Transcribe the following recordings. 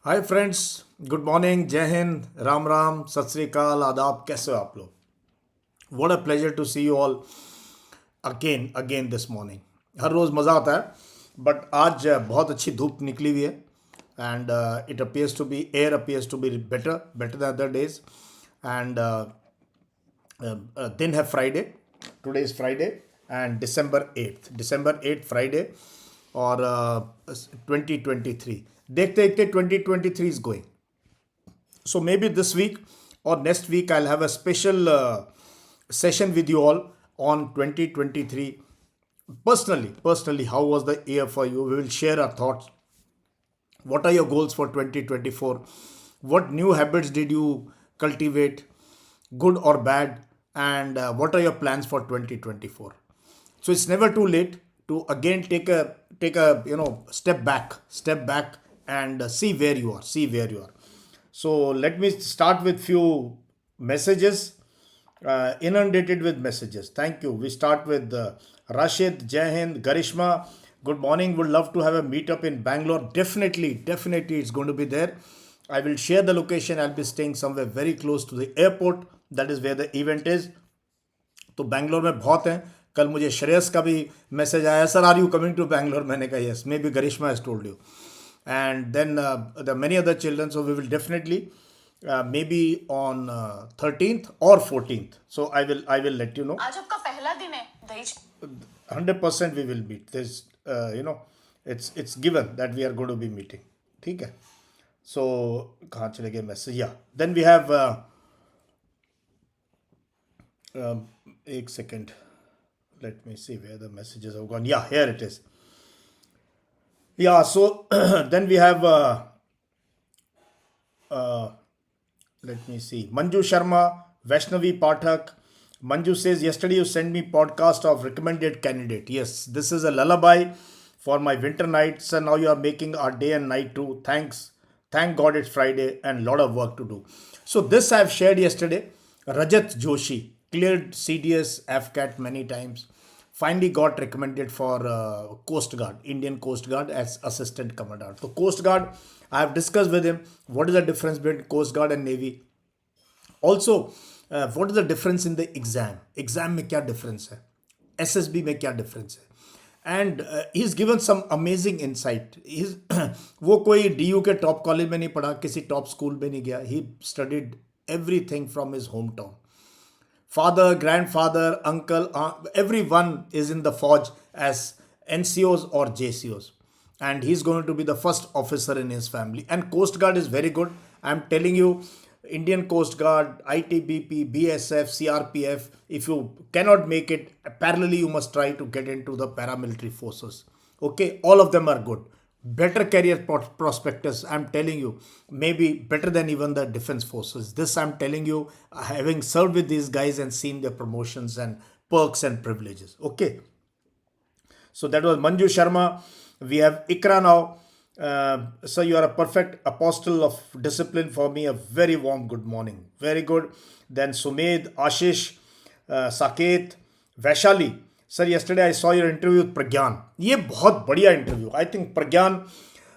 Hi friends, good morning, जय हिंद, राम राम, सत श्री अकाल, आदाब। कैसे हो आप लोग? What a pleasure to see you all again again this morning. हर रोज़ मज़ा आता है बट आज बहुत अच्छी धूप निकली हुई है and it appears to be air appears to be better than other days and दिन है Friday. Today is Friday and December 8th Friday और 2023 देखते देखते 2023 is going. So maybe this week or next week I'll have a special session with you all on 2023. Personally, how was the year for you? We will share our thoughts. What are your goals for 2024? What new habits did you cultivate, good or bad? And what are your plans for 2024? So it's never too late to again take a step back and see where you are. So let me start with few messages. Inundated with messages. Thank you. We start with Rashid, Jai Hind, Garishma. Good morning. Would love to have a meetup in Bangalore. Definitely, it's going to be there. I will share the location. I'll be staying somewhere very close to the airport. That is where the event is. तो बैंगलोर में बहुत हैं. कल मुझे श्रेयस का भी message आया, sir are you coming to Bangalore? मैंने कहा yes, maybe Garishma has told you. And then there are many other children, so we will definitely maybe on 13th or 14th. So I will let you know. आज आपका पहला दिन है दही 100% we will meet. There's it's given that we are going to be meeting. ठीक है. So कहाँ चले गए मैसेज? या then we have एक second. Let me see where the messages have gone. Yeah, here it is. Yeah, so then we have let me see, Manju Sharma, Vaishnavi Pathak. Manju says, yesterday you sent me podcast of recommended candidate. Yes, this is a lullaby for my winter nights, and now you are making our day and night too. Thank God it's Friday and lot of work to do. So this I have shared yesterday. Rajat Joshi cleared CDS AFCAT many times. Finally got recommended for Coast Guard, Indian Coast Guard as Assistant Commandant. So Coast Guard, I have discussed with him what is the difference between Coast Guard and Navy. Also, what is the difference in the exam? Exam में क्या difference है? SSB में क्या difference है? And he's given some amazing insight. He's वो कोई DU के top college में नहीं पढ़ा, किसी top school में नहीं गया. He studied everything from his hometown. Father, grandfather, uncle, aunt, everyone is in the forge as NCOs or JCOs. And he's going to be the first officer in his family. And Coast Guard is very good. I'm telling you, Indian Coast Guard, ITBP, BSF, CRPF, if you cannot make it, parallelly you must try to get into the paramilitary forces. Okay, all of them are good. Better career prospectus, I'm telling you, maybe better than even the defense forces. This I'm telling you, having served with these guys and seen their promotions and perks and privileges. Okay, so that was Manju Sharma. We have Ikra now. So you are a perfect apostle of discipline for me. A very warm good morning. Very good. Then Sumed, Ashish, Saket, Vaishali. Sir, yesterday I saw your interview with Pragyan. ये बहुत बढ़िया interview. I think Pragyan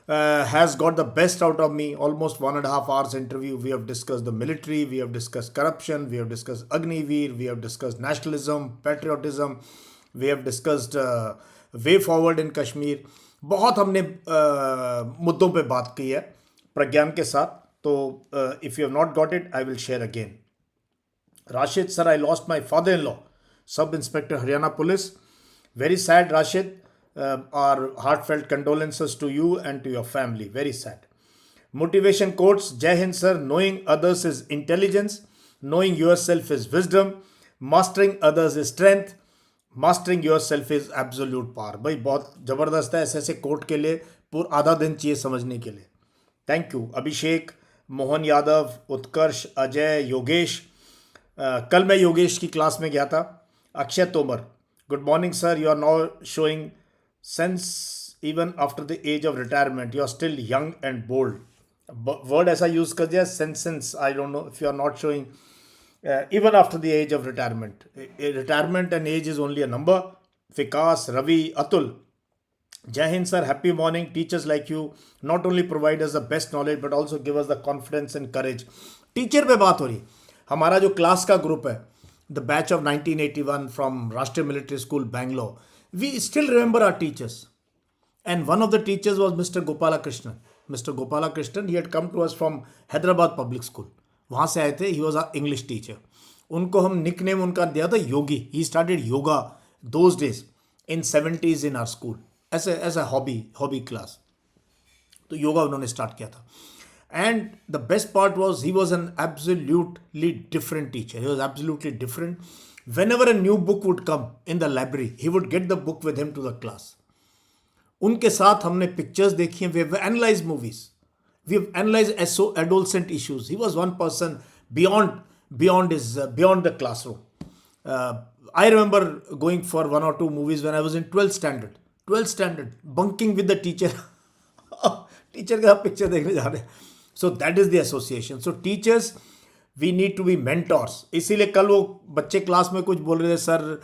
has got the best out of me. Almost 1.5 hours interview. We have discussed the military. We have discussed corruption. We have discussed Agniveer. We have discussed nationalism, patriotism. We have discussed way forward in Kashmir. बहुत हमने मुद्दों पे बात की है प्रज्ञान के साथ. तो if you have not got it, I will share again. Rashid, sir, I lost my father-in-law, Sub-Inspector Haryana Police. Very sad, Rashid. Our heartfelt condolences to you and to your family. Very sad. Motivation quotes, Jai Hind, sir. Knowing others is intelligence. Knowing yourself is wisdom. Mastering others is strength. Mastering your self is absolute power. भाई बहुत ज़बरदस्त है. ऐसे ऐसे coat के लिए पूरा आधा दिन चाहिए समझने के लिए. Thank you. अभिषेक, मोहन यादव, उत्कर्ष, अजय, योगेश. कल मैं योगेश की क्लास में गया था. Akshay Tomar, good morning sir. You are now showing sense even after the age of retirement. You are still young and bold. Word ऐसा यूज़ कर दिया, senses. I don't know if you are not showing even after the age of retirement. Retirement and age is only a number. Vikas, Ravi, Atul, Jai Hind sir, happy morning. Teachers like you not only provide us the best knowledge but also give us the confidence and courage. Teacher पे बात हो रही है. हमारा जो class का group है, the batch of 1981 from Rashtriya military school Bangalore, we still remember our teachers. And one of the teachers was Mr. Gopalakrishnan. Mr. Gopalakrishnan, he had come to us from Hyderabad Public School. वहाँ से आए थे. He was our English teacher. उनको हम nickname उनका दिया था योगी. He started yoga those days in 70s in our school. ऐसे हॉबी क्लास. तो योगा उन्होंने स्टार्ट किया था. And the best part was he was an absolutely different teacher. He was absolutely different. Whenever a new book would come in the library, he would get the book with him to the class. उनके साथ हमने pictures देखी हैं. We have analysed movies, we have analysed adolescent issues. He was one person beyond the classroom. I remember going for one or two movies when I was in 12th standard, bunking with the teacher. Teacher का picture देखने जा रहे हैं. So that is the association. So teachers, we need to be mentors. इसीलिए कल वो बच्चे class में कुछ बोल रहे थे, sir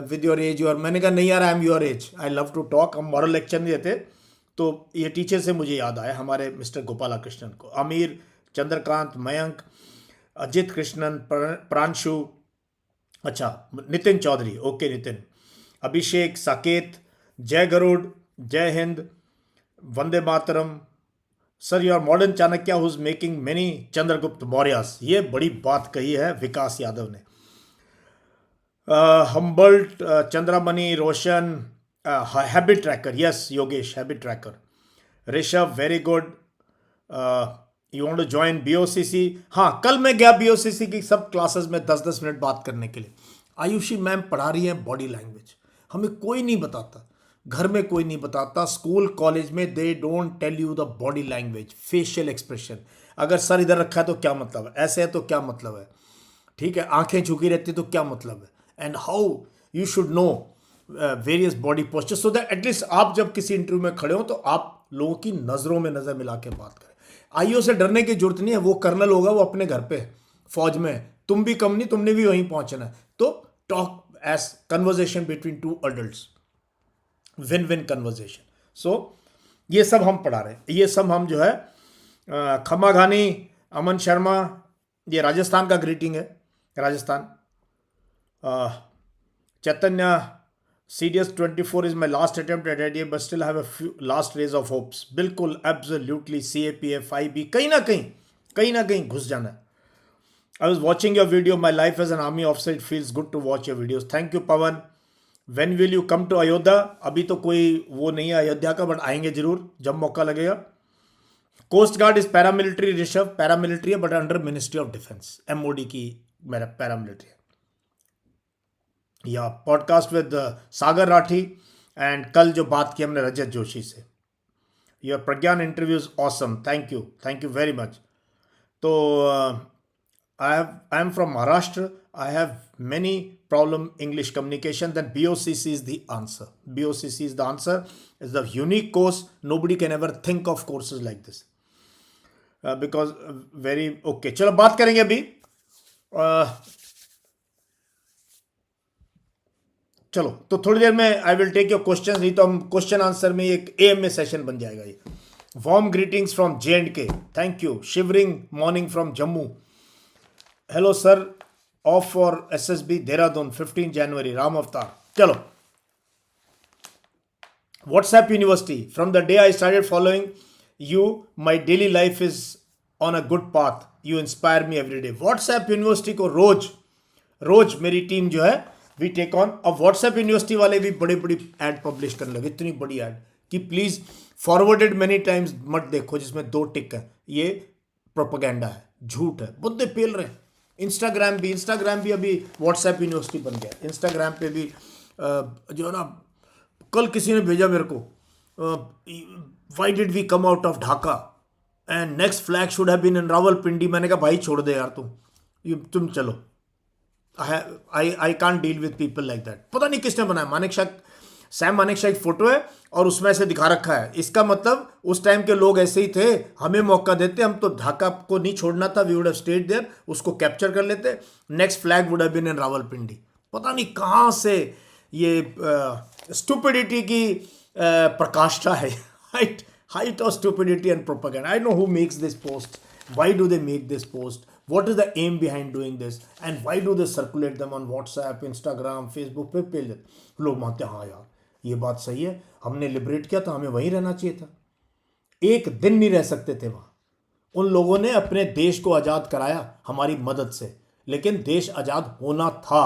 with your age your, मैंने कहा नहीं यार, I am your age, I love to talk. हम मॉरल लेक्चर नहीं देते. तो ये टीचर से मुझे याद आया हमारे मिस्टर गोपालाकृष्णन को. अमीर, चंद्रकांत, मयंक, अजित कृष्णन, प्रांशु, अच्छा Nitin Chaudhary, okay Nitin, Abhishek, Saket, Jay Garud, Jai Hind, Vande Mataram. Sir your modern Chanakya who's making many Chandragupta Mauryas. ये बड़ी बात कही है विकास यादव ने. Humbalt, Chandramani, Roshan, habit tracker, yes Yogesh, habit tracker. Rishabh, very good. You want to join BOCC? हाँ, कल मैं गया BOCC की सब क्लासेस में 10-10 मिनट बात करने के लिए. आयुषी मैम पढ़ा रही हैं बॉडी लैंग्वेज. हमें कोई नहीं बताता, घर में कोई नहीं बताता, स्कूल कॉलेज में they don't tell you the body language, facial expression. अगर सर इधर रखा है तो क्या मतलब है, ऐसे है तो क्या मतलब है, ठीक है, आंखें झुकी रहती तो क्या मतलब है. And how you should know various body posture, so that at least आप जब किसी इंटरव्यू में खड़े हो तो आप लोगों की नज़रों में नज़र मिला के बात करें. आईओ से डरने की जरूरत नहीं है. वो कर्नल होगा, वो अपने घर पे फौज में, तुम भी कम नहीं, तुमने भी वहीं पहुंचना है. तो talk as conversation between two adults, win win conversation. So ये सब हम पढ़ा रहे हैं. ये सब हम जो है खम्मा घानी, अमन शर्मा, ये राजस्थान का ग्रीटिंग है, राजस्थान. चैतन्य, CDS 24 is my last attempt at IIT, but still have a few last rays of hopes. बिल्कुल, absolutely, CAPF, IB, कहीं ना कहीं घुस जाना है. I was watching your video. My life as an army officer, it feels good to watch your videos. Thank you, Pawan. When will you come to Ayodhya? अभी तो कोई वो नहीं है अयोध्या का, बट आएंगे जरूर जब मौका लगेगा. Coast guard is paramilitary. Rishabh paramilitary है, but under Ministry of Defence, MOD की मेरा पैरामिलिट्री है. या podcast with Sagar Rathi. And कल जो बात की हमने रजत जोशी से. Your Pragyan interviews awesome. Thank you very much. तो I am from Maharashtra. I have many problem English communication. Then BOCC is the answer. BOCC is the answer. Is the unique course. Nobody can ever think of courses like this because very okay. चलो बात करेंगे अभी. चलो तो थोड़ी देर में I will take your question. नहीं तो हम क्वेश्चन आंसर में एक AMA सेशन बन जाएगा ये. Warm greetings from J&K. Thank you. Shivering morning from Jammu. Hello sir, of for SSB Dehradun 15 जनवरी, राम अवतार. चलो, WhatsApp university. From the day I started following you, my daily life is on a good path. You inspire me every day. WhatsApp university को रोज मेरी team जो है we take on. अब WhatsApp university वाले भी बड़ी एड पब्लिश करने लगे. इतनी बड़ी एड कि प्लीज फॉरवर्डेड मेनी टाइम्स मत देखो जिसमें 2 टिक है. ये प्रोपेगेंडा है, झूठ है, बुद्धे पेल रहे हैं. इंस्टाग्राम भी अभी व्हाट्सएप यूनिवर्सिटी बन गया. इंस्टाग्राम पे भी जो है ना, कल किसी ने भेजा मेरे को, why did we come out of Dhaka and next flag should have been in Rawalpindi. मैंने कहा भाई छोड़ दे यार, तुम चलो. I can't deal with people like that. पता नहीं किसने बनाया. सैम मानेकशॉ एक फोटो है और उसमें ऐसे दिखा रखा है. इसका मतलब उस टाइम के लोग ऐसे ही थे, हमें मौका देते, हम तो ढाका को नहीं छोड़ना था, we would have stayed there, उसको कैप्चर कर लेते, next flag would have been in Rawalpindi. पता नहीं कहाँ से ये स्टुपिडिटी की प्रकाष्ठा है. height of stupidity and propaganda. I know who makes this post. Why do they make this post? What is the aim behind doing this? And why do they circulate them on WhatsApp, Instagram, Facebook पे page? लोग मानते हैं हाँ यार ये बात सही है, हमने लिबरेट किया तो हमें वहीं रहना चाहिए था. एक दिन नहीं रह सकते थे वहाँ. उन लोगों ने अपने देश को आज़ाद कराया हमारी मदद से, लेकिन देश आज़ाद होना था,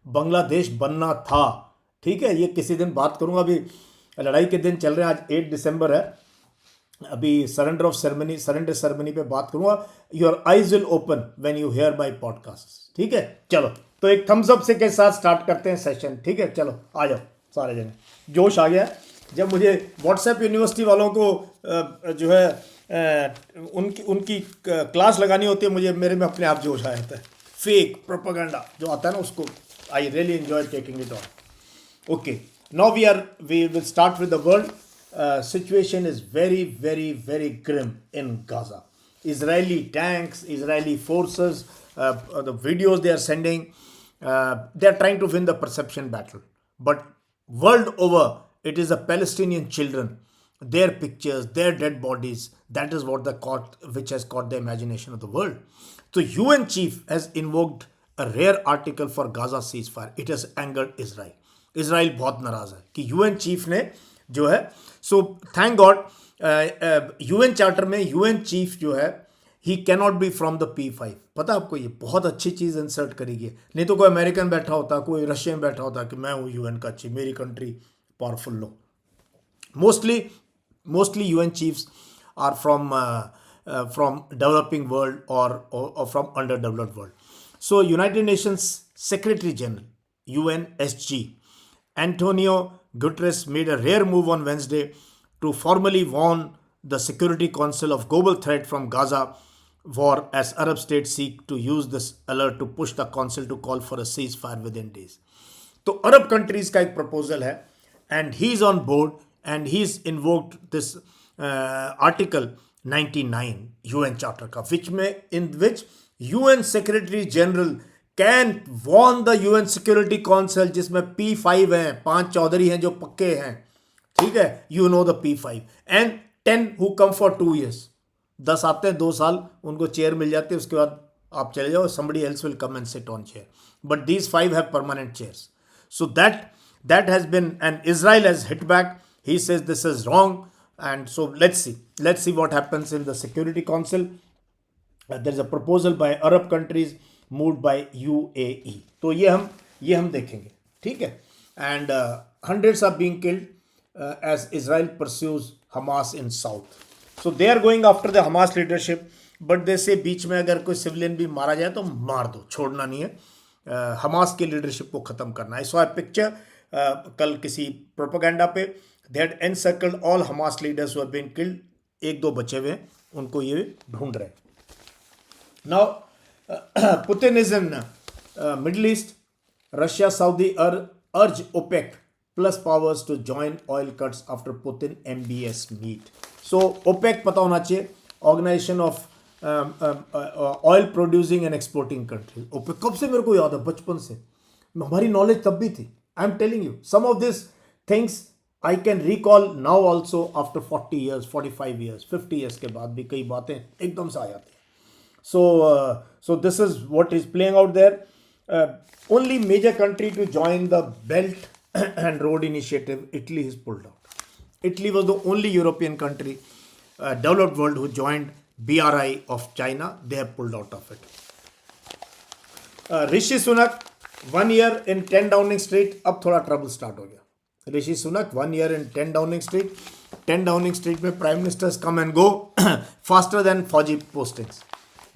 बांग्लादेश बनना था. ठीक है, ये किसी दिन बात करूँगा. अभी लड़ाई के दिन चल रहे हैं, आज 8 दिसंबर है. अभी सरेंडर सेरेमनी पे बात करूँगा. Your eyes will open when you hear my podcast. ठीक है, चलो तो एक थम्स अप से के साथ स्टार्ट करते हैं सेशन. ठीक है, चलो आ जाओ सारे जने. जोश आ गया जब मुझे व्हाट्सएप यूनिवर्सिटी वालों को जो है उनकी क्लास लगानी होती है, मुझे मेरे में अपने आप जोश आ जाता है. फेक प्रोपेगेंडा जो आता है ना, उसको I really enjoy taking it on. Okay, now we will start with the world. Situation is very, very, very grim in Gaza. Israeli tanks, Israeli forces, the videos they are sending, they are trying to win the perception battle. But world over, it is the Palestinian children, their pictures, their dead bodies. That is what which has caught the imagination of the world. So UN chief has invoked a rare article for Gaza ceasefire. It has angered Israel. Israel बहुत नाराज है कि UN chief ने जो है, so thank God UN charter में UN chief जो है he can not be from the P5. पता आपको, ये बहुत अच्छी चीज़ इंसर्ट करेगी. नहीं तो कोई अमेरिकन बैठा होता, कोई रशियन बैठा होता कि मैं हूँ यूएन का चीफ, मेरी कंट्री पावरफुल. लो, mostly UN chiefs are from developing world और from underdeveloped world. So United Nations Secretary General UNSG Antonio Guterres made a rare move on Wednesday to formally warn the Security Council of global threat from Gaza war as Arab states seek to use this alert to push the council to call for a ceasefire within days. तो अरब countries का एक proposal है and he is on board and he is invoked this article 99 UN charter का, in which UN Secretary General can warn the UN security council, जिसमें P5 हैं, 5 चौधरी हैं जो पक्के हैं. ठीक है, you know the P5 and 10 who come for 2 years. 10 आते हैं 2 साल, उनको चेयर मिल जाती है, उसके बाद आप चले जाओ, somebody else will come and sit on chair. But these 5 have permanent chairs. So that has been, and Israel has hit back. He says this is wrong, and so let's see what happens in the Security Council. There is a proposal by Arab countries moved by UAE. तो ये हम देखेंगे. ठीक है, and hundreds are being killed as Israel pursues Hamas in south. So they are going after the Hamas leadership, but they say बीच में अगर कोई civilian भी मारा जाए तो मार दो, छोड़ना नहीं है. हमास की लीडरशिप को ख़त्म करना है. सो आई पिक्चर कल किसी प्रोपेगेंडा पे they had encircled all Hamas leaders who have been killed. 1-2 बचे हुए हैं, उनको ये ढूंढ रहे हैं. Now Putin is in Middle East. Russia, Saudi urge OPEC plus powers to join oil cuts after Putin MBS meet. So OPEC पता होना चाहिए, Organization of Oil Producing and Exporting Countries. OPEC कब से मेरे को याद है, बचपन से हमारी नॉलेज तब भी थी. I am telling you, some of these things I can recall now also after 40 years, 45 years, 50 years के बाद भी कई बातें एकदम से आ जाती हैं. So this is what is playing out there. Only major country to join the Belt and Road Initiative, Italy is pulled out. Italy was the only European country, developed world, who joined BRI of China. They have pulled out of it. Rishi Sunak, 1 year in 10 Downing Street. अब थोड़ा trouble start हो गया. Rishi Sunak, 1 year in 10 Downing Street. 10 Downing Street में prime ministers come and go faster than फौजी postings.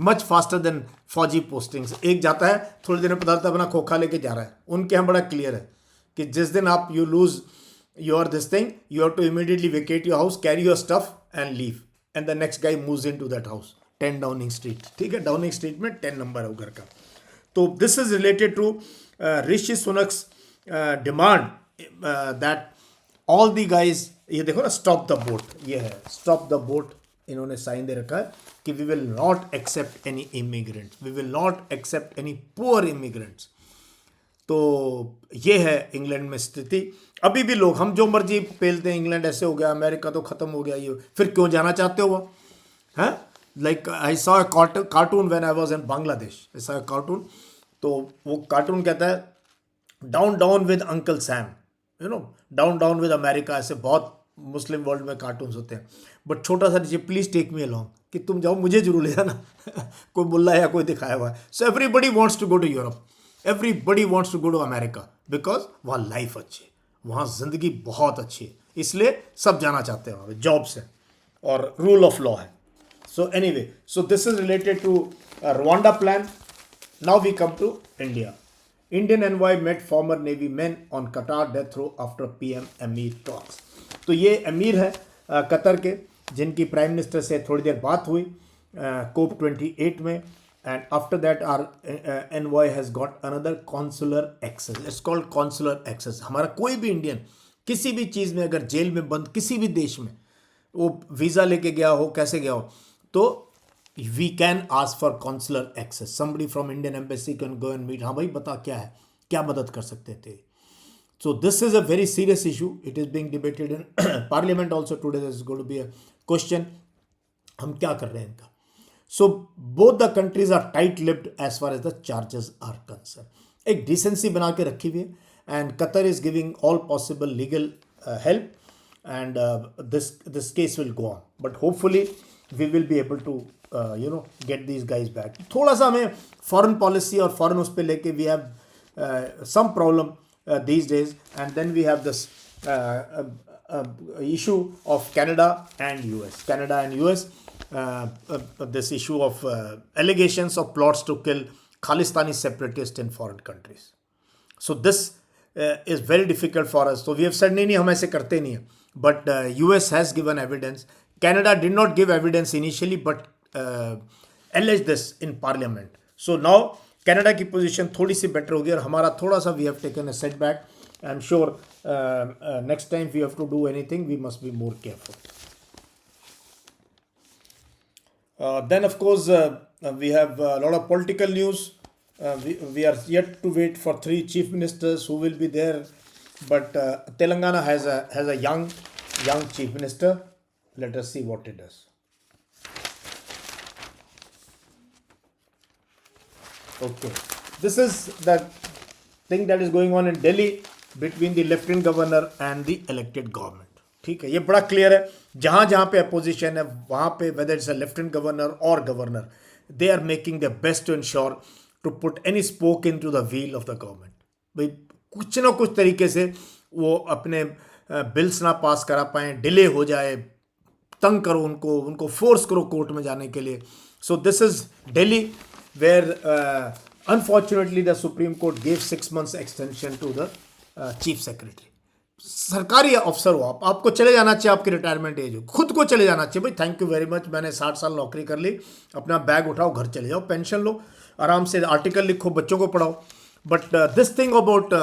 Much faster than फौजी postings. एक जाता है, थोड़ी देर में पता चलता अपना खोखा लेके जा रहा है. उनके यहाँ बड़ा क्लियर है कि जिस दिन आप you lose your this thing, you have to immediately vacate your house, carry your stuff and leave, and the next guy moves in to that house. 10 Downing Street. ठीक है, डाउनिंग स्ट्रीट में 10 number है वो घर का. तो this is related to Rishi Sunak's demand that all the guys, ये देखो ना, स्टॉप द बोट. ये है स्टॉप द बोट, इन्होंने साइन दे रखा है कि we will not accept any immigrants, we will not accept any poor immigrants. तो ये है इंग्लैंड में स्थिति. अभी भी लोग हम जो मर्जी पेलते हैं, इंग्लैंड ऐसे हो गया, अमेरिका तो खत्म हो गया, ये फिर क्यों जाना चाहते हो वो? हैं? Like I saw a cartoon when I was in Bangladesh, ऐसा कार्टून, तो वो कार्टून कहता है down down with uncle Sam, you know, down down with America, ऐसे बहुत मुस्लिम वर्ल्ड में कार्टून्स होते हैं, बट छोटा सा नीचे प्लीज टेक मी अलोंग, कि तुम जाओ मुझे जरूर ले जाना। कोई मुल्ला या कोई दिखाया हुआ है। So everybody wants to go to Europe, everybody wants to go to America, because वहाँ लाइफ अच्छी है, वहाँ ज़िंदगी बहुत अच्छी है, इसलिए सब जाना चाहते हैं वहाँ पे, जॉब से, और रूल ऑफ लॉ है। So anyway, so this is related to Rwanda plan. Now we come to India. Indian envoy met former Navy men on Qatar death row after PM Amir talks. तो ये अमीर है Qatar के, जिनकी prime minister से थोड़ी देर बात हुई COP 28 में, and after that our envoy has got another consular access. It's called consular access. हमारा कोई भी इंडियन किसी भी चीज़ में अगर जेल में बंद किसी भी देश में वो वीज़ा लेके गया हो, कैसे गया हो, तो we can ask for consular access. Somebody from Indian embassy can go and meet. हाँ भाई बता क्या है, क्या मदद कर सकते थे. So this is a very serious issue. It is being debated in parliament also today. There is going to be a question. हम क्या कर रहे हैं इनका. So both the countries are tight-lipped as far as the charges are concerned. एक decency बना के रखी हुई है, and Qatar is giving all possible legal help, and this case will go on. But hopefully we will be able to get these guys back. थोड़ा सा हमें foreign policy और foreign उस पे लेके we have some problem these days, and then we have this issue of Canada and US. This issue of allegations of plots to kill Khalistani separatists in foreign countries. So this is very difficult for us. So we have said नहीं हम ऐसे करते नहीं हैं, but US has given evidence. Canada did not give evidence initially, but alleged this in parliament. So now Canada की position थोड़ी सी better होगी, और हमारा थोड़ा सा we have taken a setback. I'm sure next time we have to do anything, we must be more careful. Then of course we have a lot of political news. We are yet to wait for 3 chief ministers who will be there, but Telangana has a young chief minister. Let us see what it does. Okay, this is the thing that is going on in Delhi between the lieutenant governor and the elected government. ठीक है, ये बड़ा clear है. जहाँ जहाँ पे opposition है वहाँ पे, whether it's a lieutenant governor or governor, they are making their best to ensure to put any spoke into the wheel of the government. भाई कुछ ना कुछ तरीके से वो अपने बिल्स ना पास करा पाएँ, डिले हो जाए, तंग करो उनको फोर्स करो कोर्ट में जाने के लिए. So this is Delhi, where unfortunately the Supreme Court gave 6 months extension to the Chief Secretary. सरकारी अफसर हो आप, आपको चले जाना चाहिए, आपकी रिटायरमेंट एज हो, खुद को चले जाना चाहिए. भाई थैंक यू वेरी मच, मैंने 60 साल नौकरी कर ली, अपना बैग उठाओ, घर चले जाओ, पेंशन लो, आराम से आर्टिकल लिखो, बच्चों को पढ़ाओ. But this thing about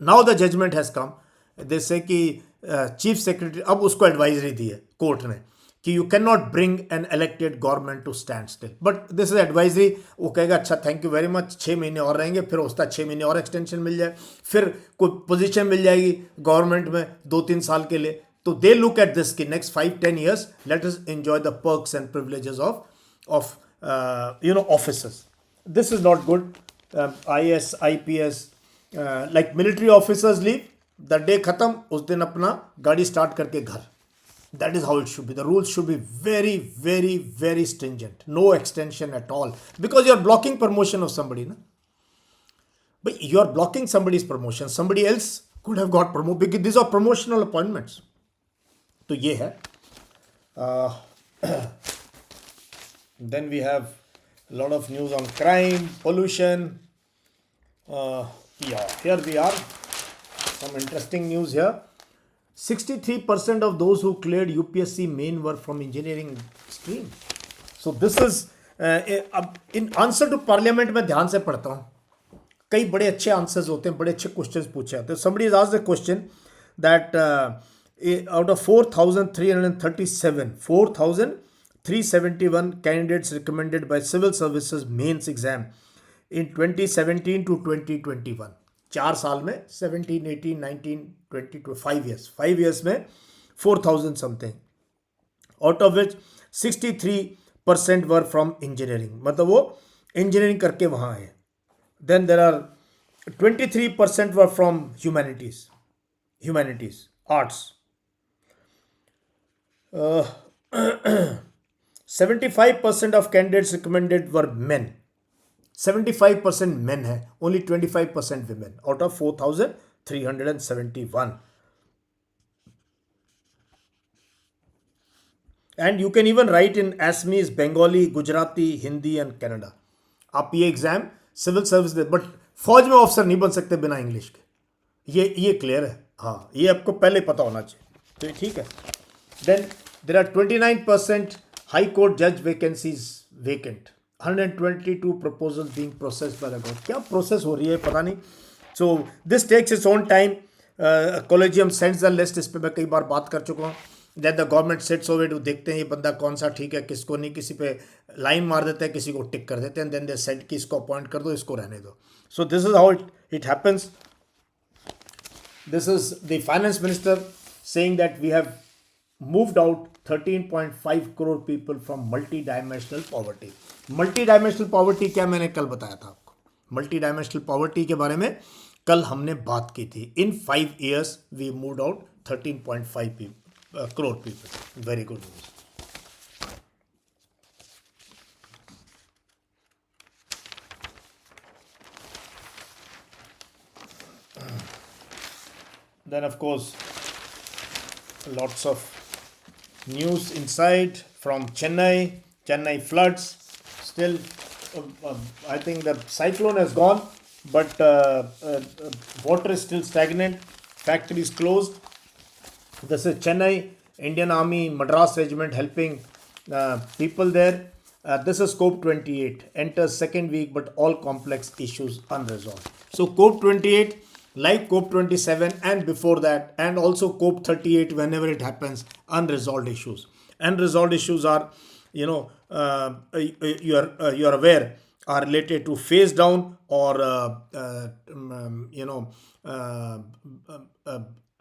now the judgement has come, जैसे कि चीफ सेक्रेटरी अब उसको एडवाइजरी दी है कोर्ट ने कि you can not bring an elected government to stand still. But this is advisory. वो कहेगा अच्छा थैंक यू वेरी मच, 6 महीने और रहेंगे, फिर उसका 6 महीने और एक्सटेंशन मिल जाए, फिर कोई पोजीशन मिल जाएगी गवर्नमेंट में 2-3 साल के लिए. तो दे लुक एट दिस कि next 5-10 years let us enjoy the perks and privileges of officers. This is not good. IAS IPS like military officers leave, the day खत्म, उस दिन अपना गाड़ी स्टार्ट करके घर. That is how it should be. The rules should be very, very, very stringent. No extension at all. Because you are blocking promotion of somebody. Na? But you are blocking somebody's promotion. Somebody else could have got promoted. Because these are promotional appointments. So, ye hai. Then we have a lot of news on crime, pollution. Here we are. Some interesting news here. 63% of those who cleared UPSC main were from engineering stream. So this is in answer to parliament में ध्यान से पढ़ता हूँ, कई बड़े अच्छे answers होते हैं, बड़े अच्छे क्वेश्चंस पूछे जाते हैं. Somebody has asked the question that out of 4,371 candidates recommended by civil services mains exam in 2017 to 2021. 4 साल में 17, 18, 19, 20 to 5 years में 4,000 something, out of which 63% were from engineering, मतलब वो engineering करके वहाँ आए. Then there are 23% were from humanities, arts. 75% of candidates recommended were men. 75% men है, only 25% women out of 4,371. And you can even write in Assamese, Bengali, Gujarati, Hindi and Kannada. आप ये exam civil service दे, but फौज में officer नहीं बन सकते बिना इंग्लिश के. ये क्लियर है. हाँ, ये आपको पहले पता होना चाहिए. तो ठीक है. Then there are 29% high court जज vacancies vacant. 122 proposals being processed by the government. क्या प्रोसेस हो रही है पता नहीं. So this takes its own time. Collegium sends the list. इस पर मैं कई बार बात कर चुका हूँ. That the government sits over to देखते हैं ये बंदा कौन सा ठीक है, किसको नहीं. किसी पे लाइन मार देते हैं, किसी को टिक कर देते हैं. देन दे सेट कि इसको अपॉइंट कर दो, इसको रहने दो. सो this is how it happens. This is the finance minister saying that we have moved out 13.5 crore people from multi-dimensional poverty. Multi-dimensional poverty क्या मैंने कल बताया था आपको. Multi-dimensional poverty के बारे में कल हमने बात की थी. In 5 years we moved out 13.5 crore people. Very good news. Then of course lots of news inside from Chennai floods. Still I think the cyclone has gone, but water is still stagnant. Factories closed. This is Chennai Indian Army Madras Regiment helping people there. This is COP 28 enters second week, but all complex issues unresolved. So COP 28, like COP 27 and before that, and also COP 38 whenever it happens, unresolved issues. Unresolved issues are, you are aware, are related to phase down or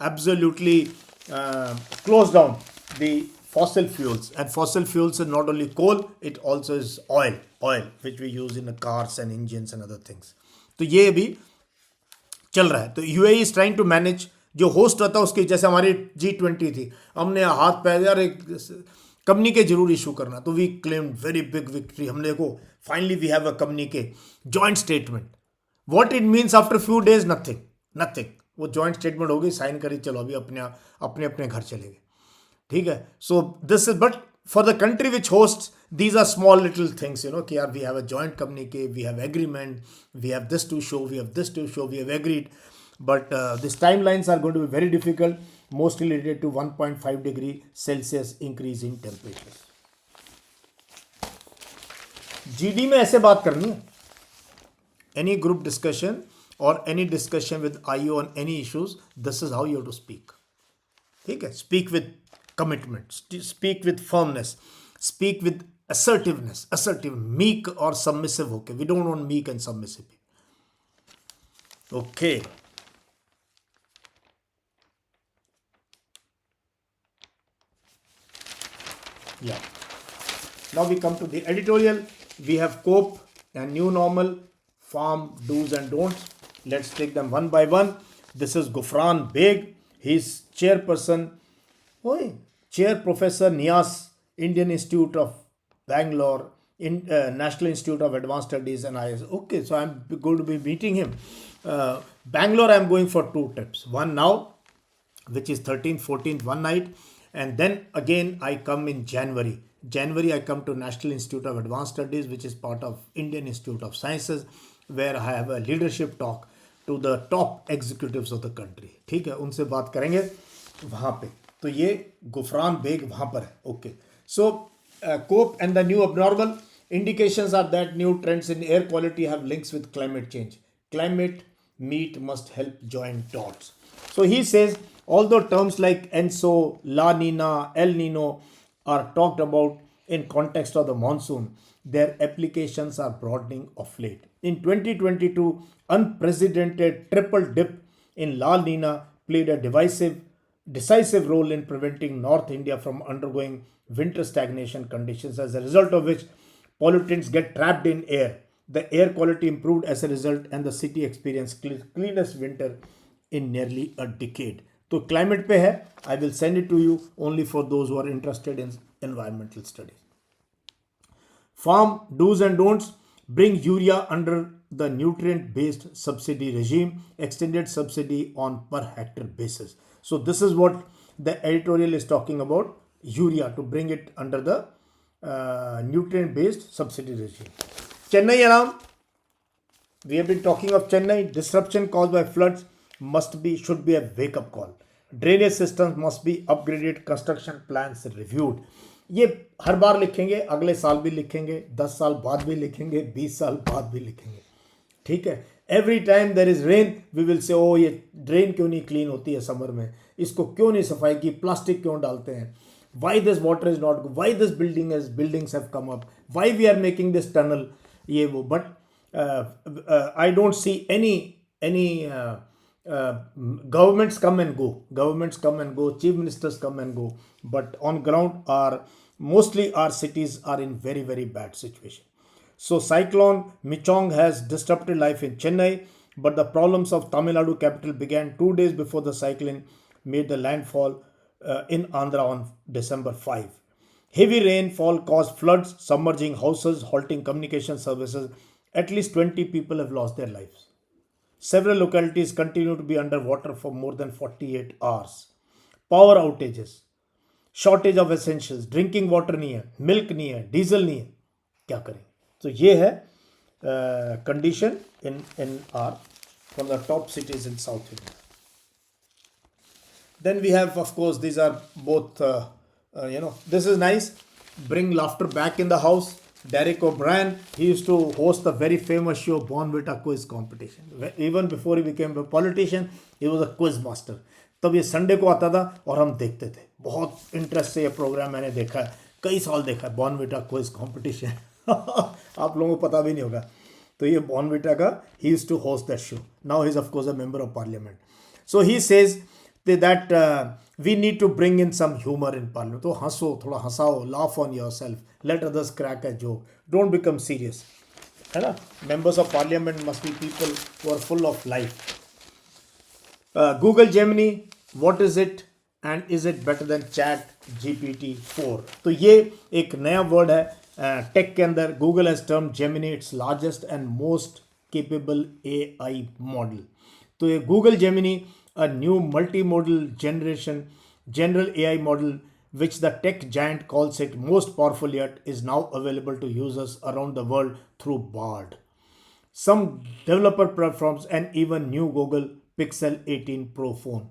absolutely close down the fossil fuels. And fossil fuels is not only coal, it also is oil which we use in the cars and engines and other things. तो ये भी चल रहा है. तो UAE is trying to manage. जो host रहता है उसकी, जैसे हमारी G20 थी, हमने हाथ पैर यार एक कम्युनिके जरूर इशू करना, तो we claim very big victory. हमने देखो finally we have a communique joint statement. What it means after few days, nothing. वो जॉइंट स्टेटमेंट होगी, साइन करी, चलो अभी अपने घर चले गए. ठीक है. So this is, but for the country which hosts, these are small little things, कि यार we have a joint communique, we have agreement, we have this to show, we have agreed. But these timelines are going to be very difficult, mostly related to 1.5 degree Celsius increase in temperatures. GD में ऐसे बात करनी है. Any group discussion or any discussion with IO on any issues, this is how you have to speak. ठीक है. Speak with commitment, speak with firmness, speak with assertiveness, meek or submissive. Okay, we don't want meek and submissive. Okay. Yeah. Now we come to the editorial. We have COPE and new normal, farm do's and don'ts. Let's take them one by one. This is Gufran Beg. He's chairperson. Chair Professor Nias, Indian Institute of Bangalore, National Institute of Advanced Studies and IS. Okay, so I'm going to be meeting him. Bangalore, I'm going for 2 trips. One now, which is 13th, 14th, one night. And then again, I come in January. I come to National Institute of Advanced Studies, which is part of Indian Institute of Sciences, where I have a leadership talk to the top executives of the country. ठीक है, उनसे बात करेंगे वहाँ पे. तो ये Gufran bag वहाँ पर है. Okay. So COPE and the new abnormal indications are that new trends in air quality have links with climate change. Climate meet must help join dots. So he says, although terms like ENSO, La Nina, El Nino are talked about, in context of the monsoon, their applications are broadening of late. In 2022, unprecedented triple dip in La Nina played a decisive role in preventing North India from undergoing winter stagnation conditions, as a result of which pollutants get trapped in air. The air quality improved as a result, and the city experienced cleanest winter in nearly a decade. तो climate पे है. I will send it to you only for those who are interested in environmental studies. Farm do's and don'ts: bring urea under the nutrient based subsidy regime, extended subsidy on per hectare basis. So this is what the editorial is talking about: urea, to bring it under the nutrient based subsidy regime. Chennai alarm: we have been talking of Chennai. Disruption caused by floods should be a wake up call. Drainage systems must be upgraded, construction plans reviewed. ये हर बार लिखेंगे, अगले साल भी लिखेंगे, 10 साल बाद भी लिखेंगे, 20 साल बाद भी लिखेंगे. ठीक है. Every time there is rain we will say, oh ये ड्रेन क्यों नहीं क्लीन होती है समर में, इसको क्यों नहीं सफाई की, प्लास्टिक क्यों डालते हैं, why this water is not, why this buildings have come up, why we are making this tunnel, ये वो. But I don't see any governments come and go, chief ministers come and go, but on ground mostly our cities are in very, very bad situation. So cyclone Michong has disrupted life in Chennai, but the problems of Tamil Nadu capital began 2 days before the cyclone made the landfall in Andhra on December 5. Heavy rainfall caused floods, submerging houses, halting communication services. At least 20 people have lost their lives. Several localities continue to be underwater for more than 48 hours. Power outages, shortage of essentials, drinking water नहीं है, milk नहीं है, diesel नहीं है, क्या करें? तो ये है condition in our from the top cities in South India. Then we have, of course, these are both this is nice. Bring laughter back in the house. Derek O'Brien, he used to host the very famous show Bonvita Quiz Competition. Even before he became a politician, he was a quiz master. तब ये Sunday को आता था और हम देखते थे. बहुत इंटरेस्ट से ये प्रोग्राम मैंने देखा है, कई साल देखा है, बॉर्नविटा क्विज कॉम्पिटिशन. आप लोगों को पता भी नहीं होगा. तो ये बॉर्नविटा का, he used to host that show. Now he is of course a member of parliament. So he says that we need to bring in some humor in parliament. तो हंसो, थोड़ा हंसाओ, laugh on yourself, let others crack a joke, don't become serious, है ना. Members of parliament must be people who are full of life. Google Gemini, what is it and is it better than Chat GPT 4? तो ये एक नया word है take के अंदर. Google has termed Gemini its largest and most capable AI model. तो ये Google Gemini, a new multimodal general AI model, which the tech giant calls it most powerful yet, is now available to users around the world through Bard, some developer platforms, and even new Google Pixel 18 Pro phone.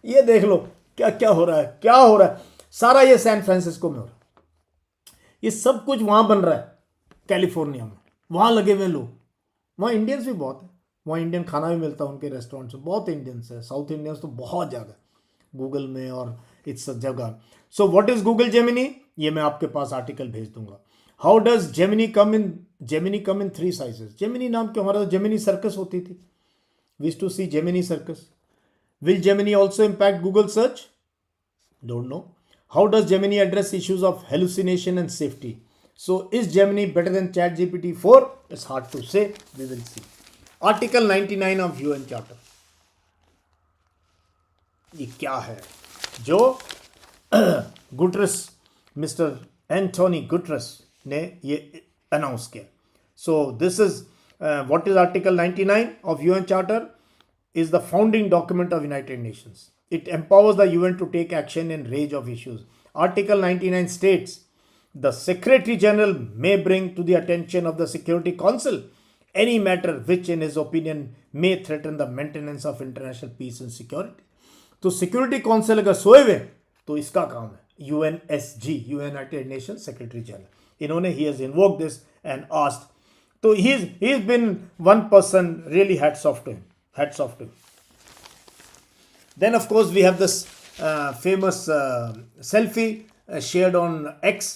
ये देख लो क्या हो रहा है. सारा ये San Francisco में हो रहा है. ये सब कुछ वहाँ बन रहा है कैलिफोर्निया में. वहाँ लगे हुए लोग. वहाँ इंडियंस भी बहुत है. वहाँ इंडियन खाना भी मिलता है उनके रेस्टोरेंट्स में. बहुत इंडियंस है. साउथ इंडियंस तो बहुत ज़्यादा गूगल में और इस जगह. So what is Google Gemini? ये मैं आपके पास आर्टिकल भेज दूंगा. How does Gemini come in 3 sizes? Gemini नाम क्यों? हमारा जेमिनी सर्कस होती थी. We used to see Gemini circus. Will Gemini also impact Google search? Don't know. How does Gemini address issues of hallucination and safety? So is Gemini better than ChatGPT 4? It's hard to say. We will see. Article 99 of UN charter. ये क्या है जो Guterres, mister Antony Guterres ने ये announce किया? सो this is what is article 99 of UN charter? is the founding document of United Nations. It empowers the UN to take action in range of issues. Article 99 states, the Secretary General may bring to the attention of the Security Council any matter which in his opinion may threaten the maintenance of international peace and security. तो security council अगर सोए हुए तो इसका काम है. UNSG, United Nations Secretary General, इन्होंने he has invoked this and asked. तो he's been one person, really hats off to him. Then of course we have this famous selfie shared on X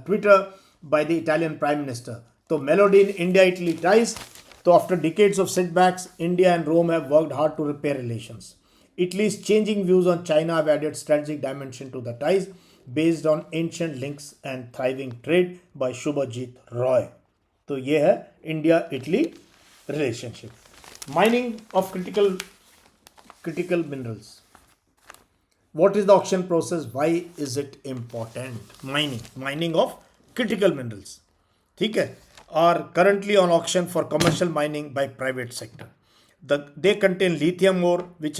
Twitter by the Italian Prime Minister. So melody in India-Italy ties. So after decades of setbacks, India and Rome have worked hard to repair relations. Italy's changing views on China have added strategic dimension to the ties based on ancient links and thriving trade by Shubhajit Roy. तो ये है India Italy relationship. Mining of critical minerals. What is the auction process? Why is it important? Mining of critical minerals. ठीक है, are currently on auction for commercial mining by private sector. They contain lithium ore, which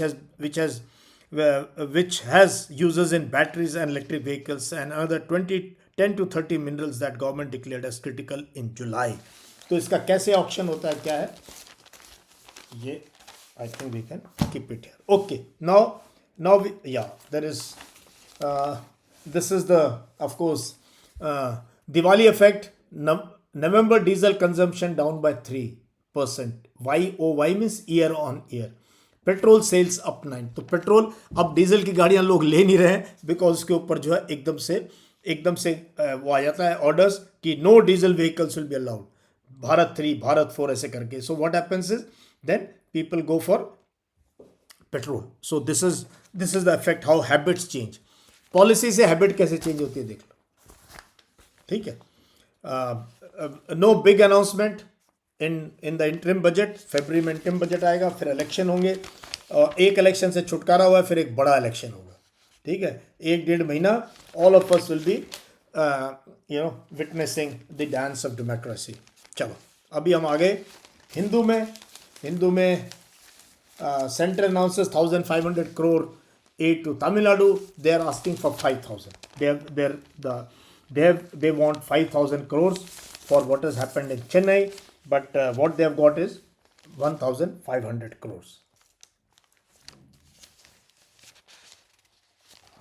has uses in batteries and electric vehicles, and another 10 to 30 minerals that government declared as critical in July. तो इसका कैसे auction होता है, क्या है ये? I think we can keep it here. Okay, now there is this is the, of course, Diwali effect. November diesel consumption down by 3%. YOY means year on year. Petrol sales up 9. तो petrol, अब diesel की गाड़ियां लोग ले नहीं रहे हैं because उसके ऊपर जो है एकदम से वो आ जाता है ऑर्डर्स कि no diesel vehicles will be allowed, Bharat 3, Bharat 4 ऐसे करके. So what happens is then people go for petrol. So this is the effect, how habits change. Policy से habit कैसे change होती है देख लो. ठीक है. No big announcement in the interim budget. फरवरी में interim budget आएगा, फिर इलेक्शन होंगे. एक इलेक्शन से छुटकारा हुआ है, फिर एक बड़ा इलेक्शन होगा. ठीक है, 1-1.5 महीना all of us will be witnessing the dance of democracy. चलो अभी हम आ गए हिंदू में center announces 1,500 crore aid to Tamil Nadu. They are asking for 5,000. They want 5,000 crores for what has happened in Chennai, but what they have got is 1,500 crores.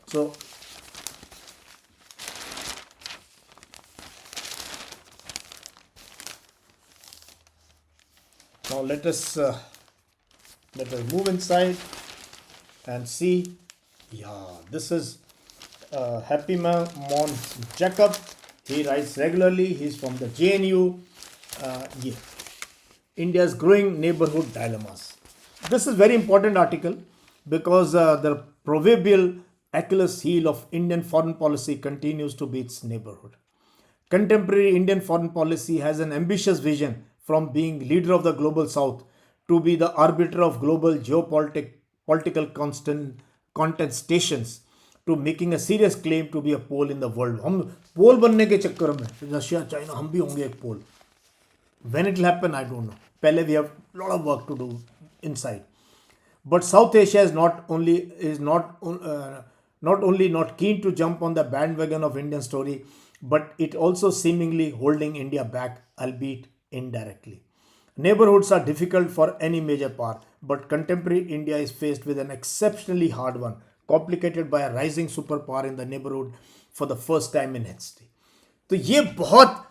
So now let us move inside and see. Yeah, this is Happy Mon Jacob. He writes regularly. He's from the JNU. India's growing neighborhood dilemmas. This is very important article because the proverbial Achilles heel of Indian foreign policy continues to be its neighborhood. Contemporary Indian foreign policy has an ambitious vision from being leader of the global south to be the arbiter of global geopolitical contestations to making a serious claim to be a pole in the world. हम पोल बनने के चक्कर में Russia China हम भी होंगे एक पोल. When it will happen, I don't know. पहले we have a lot of work to do inside. But South Asia is not only not keen to jump on the bandwagon of Indian story, but it also seemingly holding India back, albeit indirectly. Neighborhoods are difficult for any major power, but contemporary India is faced with an exceptionally hard one, complicated by a rising superpower in the neighborhood for the first time in history. तो ये बहुत,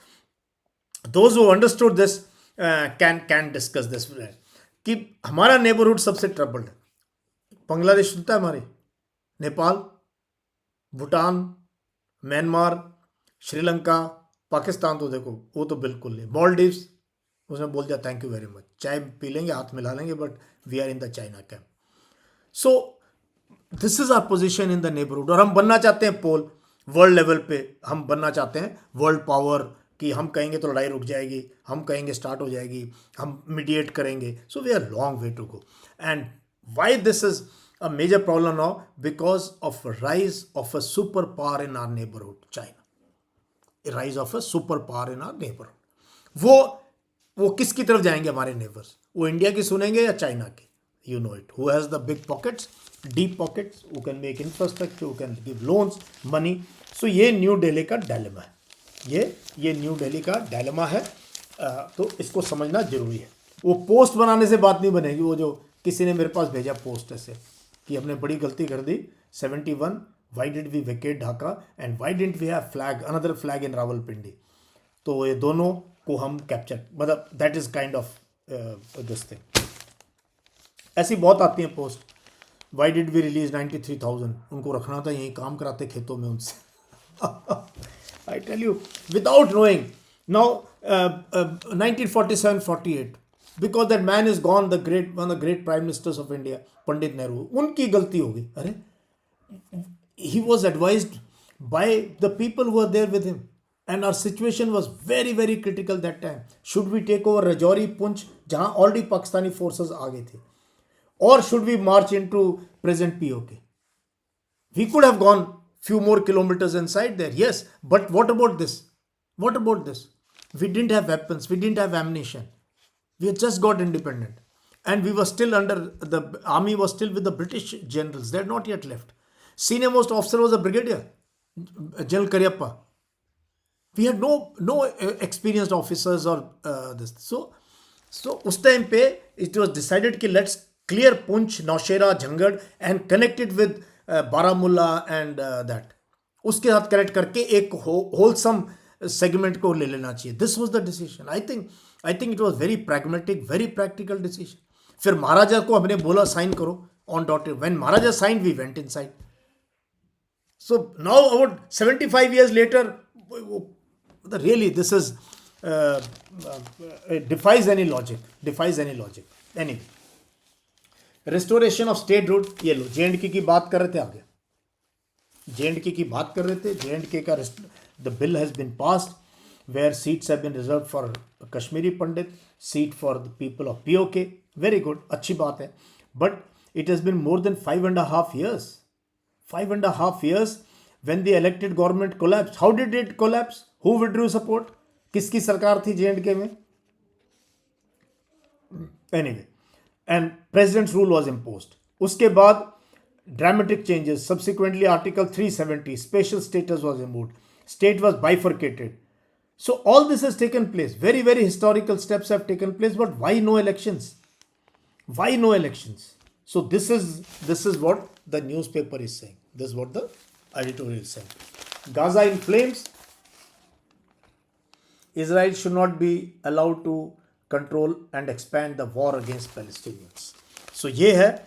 those who understood this can discuss this कि हमारा neighborhood सबसे troubled है. बांग्लादेश सुनता है हमारे, नेपाल, भूटान, म्यांमार, श्रीलंका, पाकिस्तान तो देखो वो तो बिल्कुल नहीं. मॉलडीव्स उसने बोल दिया थैंक यू वेरी मच, चाय पी लेंगे, हाथ मिला लेंगे, but we are in the China camp. So this is our position in the neighbourhood. और हम बनना चाहते हैं पोल वर्ल्ड लेवल पे, हम बनना चाहते हैं वर्ल्ड पावर कि हम कहेंगे तो लड़ाई रुक जाएगी, हम कहेंगे स्टार्ट हो जाएगी, हम मीडिएट करेंगे. So we are long way to go. And why this is a major problem now? Because of rise of a super power in our neighbourhood, China. Rise of a super power in our neighbourhood. वो किसकी तरफ जाएंगे हमारे neighbours? वो India की सुनेंगे या China की? You know it. Who has the big pockets, deep pockets, who can make infrastructure, who can give loans, money. So ये न्यू दिल्ली का डायलेमा है. ये न्यू दिल्ली का डायलेमा है. तो इसको समझना जरूरी है. वो पोस्ट बनाने से बात नहीं बनेगी. वो जो किसी ने मेरे पास भेजा पोस्ट ऐसे कि हमने बड़ी गलती कर दी, 71, why did we vacate Dhaka and why didn't we have flag, another flag in Rawalpindi. तो ये दोनों को हम कैप्चर, मतलब that is kind of this thing. ऐसी बहुत आती हैं post. Why did we release 93,000. उनको रखना था, यहीं काम कराते खेतों में उनसे. I tell you, without knowing. Now, 1947-48, because that man is gone, one of the great prime ministers of India, Pandit Nehru, उनकी गलती हो गई. अरे, he was advised by the people who were there with him. And our situation was very, very critical that time. Should we take over Rajouri, Punch, जहाँ already Pakistani forces आ गए थे? Or should we march into present POK? We could have gone few more kilometers inside there, yes. But what about this? What about this? We didn't have weapons. We didn't have ammunition. We had just got independent. And we were still the army was still with the British generals. They had not yet left. Senior most officer was a brigadier, General Karyappa. We had no experienced officers or this. So us time pe it was decided कि let's clear Punch, Naushera, Jhangad and connect it with Baramulla and that. उसके साथ connect करके एक wholesome segment को ले लेना चाहिए. This was the decision. I think it was very pragmatic, very practical decision. फिर महाराजा को हमने बोला sign करो on dotted. When Maharaja signed, we went inside. So now about 75 years later, really this is it defies any logic. Anyway, restoration of statehood. ये लो J&K की बात कर रहे थे आगे. J&K की बात कर रहे थे. J&K का the bill has been passed where seats have been reserved for Kashmiri Pandit, seat for the people of POK. Very good, अच्छी बात है. But it has been more than 5.5 years. 5.5 years when the elected government collapsed. How did it collapse? Who withdrew support? किसकी सरकार थी J&K में? Anyway, and president's rule was imposed. उसके बाद dramatic changes. Subsequently, Article 370, special status was removed. State was bifurcated. So all this has taken place. Very, very historical steps have taken place. But why no elections? Why no elections? So this is what the newspaper is saying. This is what the editorial is saying. Gaza in flames. Israel should not be allowed to control and expand the war against Palestinians. So ये है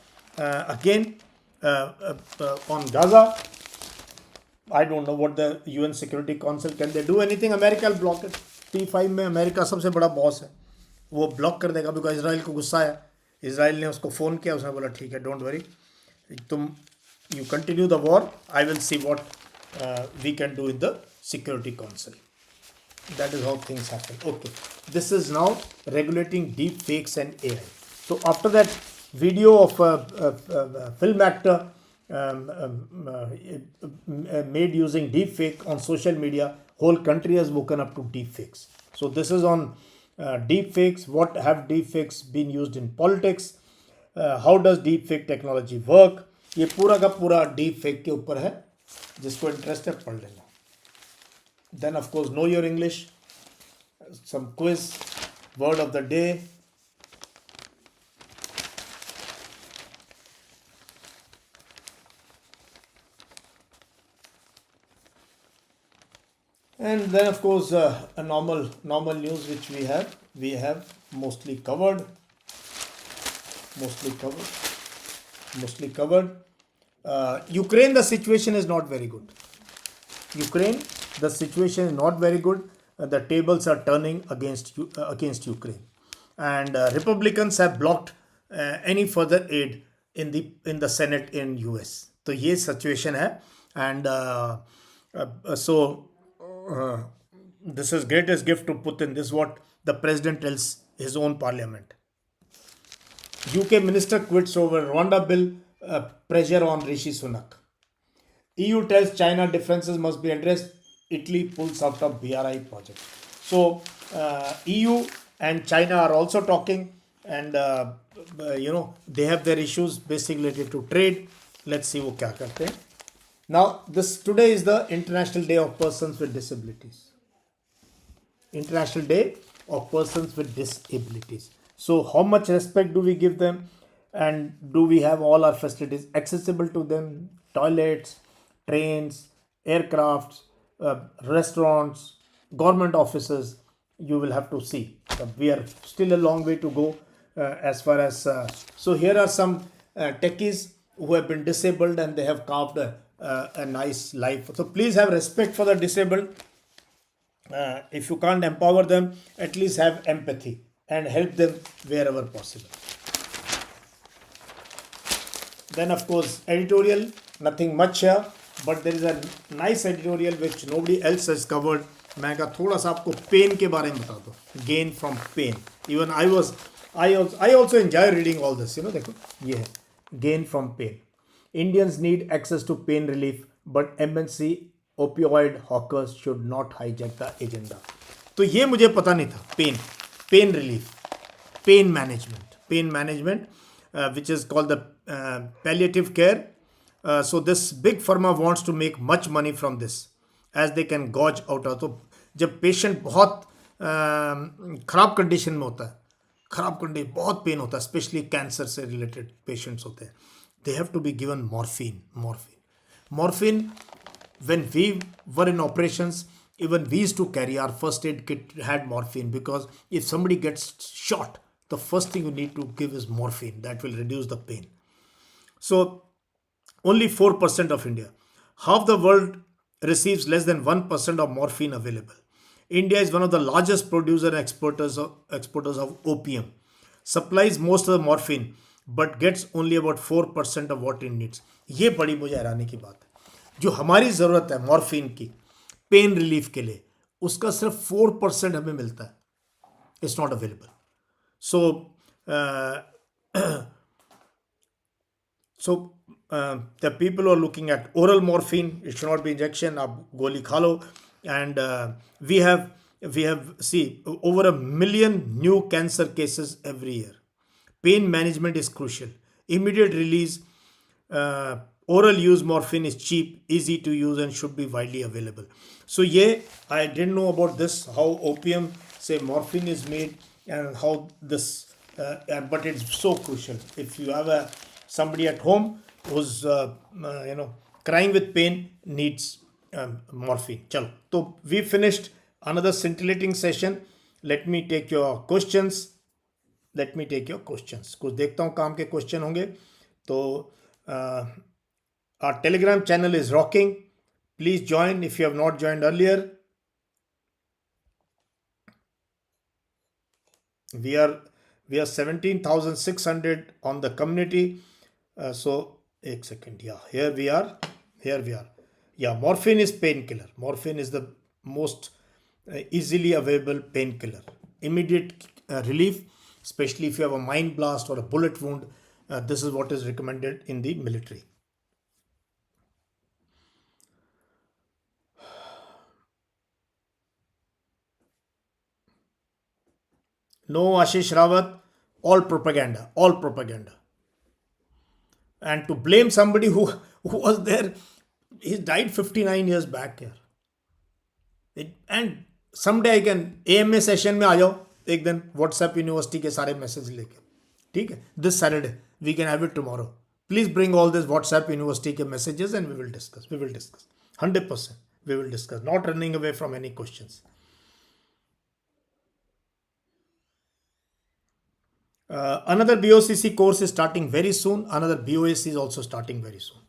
again on Gaza. I don't know what the UN Security Council, can they do anything? America will block it. T5 में America सबसे बड़ा boss है, वो block कर देगा because Israel को गुस्सा है. इसराइल ने उसको फ़ोन किया, उसने बोला ठीक है, डोंट वरी, तुम you continue the war, I will see what we can do in the Security Council. That is how things happen. Okay, this is now regulating deep fakes and AI. So after that video of a film actor made using deep fake on social media, whole country has woken up to deep fakes. So this is on deep fakes. What have deep fakes been used in politics? How does deep fake technology work? ये पूरा का पूरा deep fake के ऊपर है, जिसको interest है पढ़ लेना. Then of course know your English, some quiz, word of the day. And then of course a normal news which we have mostly covered. Ukraine, the situation is not very good. The tables are turning against Ukraine, and Republicans have blocked any further aid in the Senate in US. So ये situation है, and this is greatest gift to Putin. This is what the president tells his own parliament. UK minister quits over Rwanda bill, pressure on Rishi Sunak. EU tells China defenses must be addressed. Italy pulls out of BRI project. So EU and China are also talking, and they have their issues basically related to trade. Let's see what क्या करते हैं. Now today is the International Day of Persons with Disabilities. International Day of Persons with Disabilities. So how much respect do we give them, and do we have all our facilities accessible to them? Toilets, trains, aircrafts, restaurants, government offices. You will have to see. We are still a long way to go as far as. So here are some techies who have been disabled and they have carved a nice life. So please have respect for the disabled. If you can't empower them, at least have empathy and help them wherever possible. Then, of course, editorial, nothing much here, but there is a nice editorial which nobody else has covered. मैं कहा थोड़ा सा आपको pen के बारे में बता दो. Gain from pain. Even I also enjoy reading all this. देखो ये है gain from pain. Indians need access to pain relief, but MNC opioid hawkers should not hijack the agenda. तो ये मुझे पता नहीं था. Pain relief, pain management, which is called the palliative care. So this big pharma wants to make much money from this, as they can gouge out of. तो जब patient बहुत खराब कंडीशन में होता है, बहुत पेन होता है, स्पेशली कैंसर से रिलेटेड पेशेंट्स होते हैं, they have to be given morphine. When we were in operations, even we used to carry our first aid kit had morphine, because if somebody gets shot, the first thing you need to give is morphine. That will reduce the pain. So only 4% of India, half the world receives less than 1% of morphine available. India is one of the largest producer and exporters of opium, supplies most of the morphine, but gets only about 4% of what it needs. ये बड़ी मुझे हैरानी की बात है. जो हमारी ज़रूरत है मॉर्फिन की पेन रिलीफ के लिए, उसका सिर्फ 4% हमें मिलता है. It's not available. So the people who are looking at oral morphine, it should not be injection. आप गोली खा लो. And we have see over 1 million new cancer cases every year. Pain management is crucial. Immediate release. Oral use morphine is cheap, easy to use, and should be widely available. So I didn't know about this, how opium say morphine is made, and how this but it's so crucial. If you have somebody at home who's crying with pain, needs morphine. Chalo. So we finished another scintillating session. Let me take your questions. कुछ देखता हूँ काम के question होंगे. तो our Telegram channel is rocking. Please join if you have not joined earlier. We are 17,600 on the community. So, एक second. Yeah, here we are. Yeah, morphine is painkiller. Morphine is the most easily available painkiller. Immediate relief, especially if you have a mine blast or a bullet wound. This is what is recommended in the military. No, Ashish Rawat, all propaganda. And to blame somebody who was there, he died 59 years back here. And someday I can AMA session में आ जाओ एक दिन WhatsApp university के सारे message लेके. ठीक है, this Saturday we can have it tomorrow. Please bring all this WhatsApp university के messages and we will discuss. 100% we will discuss. Not running away from any questions. Another BOCC course is starting very soon. Another BOAC is also starting very soon.